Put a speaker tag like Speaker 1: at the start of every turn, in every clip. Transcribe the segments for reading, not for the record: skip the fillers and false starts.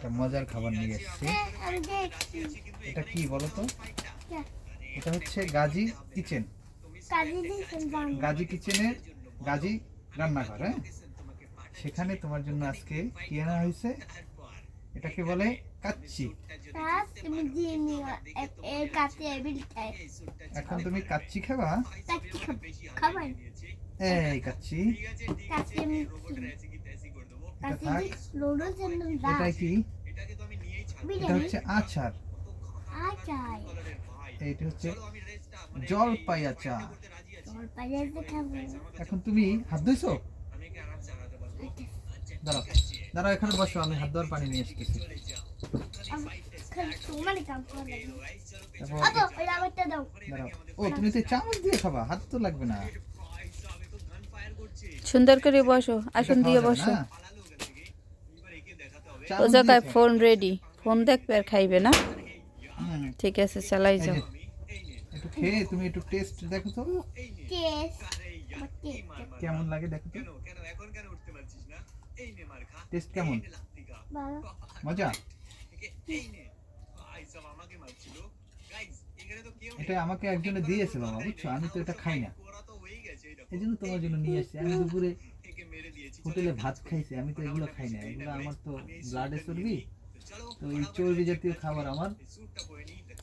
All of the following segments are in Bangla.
Speaker 1: একটা মজার খাবার নিয়ে এসেছি। এটা কি বলো তো? এটা হচ্ছে গাজী কিচেন। গাজী কিচেনের গাজী রান্নাঘর। হ্যাঁ, সেখানে তোমার জন্য আজকে কি আনা হয়েছে, এটাকে বলে কাচ্চি। এখন তুমি কাচ্চি খাবা? এই কাচ্চি এটা কি? এটা হচ্ছে আচার। এইটা হচ্ছে জলপাই আচার। এখন তুমি হাত ধুইছো? দাঁড়াও দাঁড়াও, এখানে বসো, আমি হাত ধোয়ার পানি নিয়ে আসতেছি। ও, তুমি তো চামচ দিয়ে খাবা, হাত তো লাগবে না।
Speaker 2: সুন্দর করে বসো, আসন দিয়ে বসো। ও জায়গায় ফোন রেডি, ফোন দেখবে আর খাইবে না। ঠিক আছে, চালাই যাও।
Speaker 1: একটু খেয়ে তুমি একটু টেস্ট দেখো তো, কেমন লাগে দেখো তো। টেস্ট কেমন? মজা? এটা আমাকে একজনে দিয়েছে বাবা, বুঝছো? আমি তো এটা খাই না, এই জন্য তোমার জন্য নিয়ে আসছি। আমি দুপুরে হোটেলে ভাত খাইছি, আমি তো এগুলো খাই না। এগুলো আমার তো ব্লাডে চর্বি, তো এই চর্বি জাতীয় খাবার আমার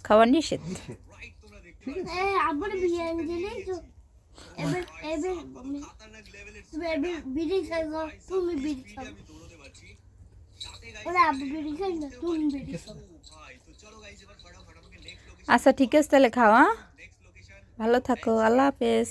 Speaker 2: খাওয়া নিষেধ।
Speaker 1: ঠিক আছে।
Speaker 2: আচ্ছা ঠিক আছে, তাহলে খাওয়া। ভালো থাকো, আল্লাহ হাফেজ।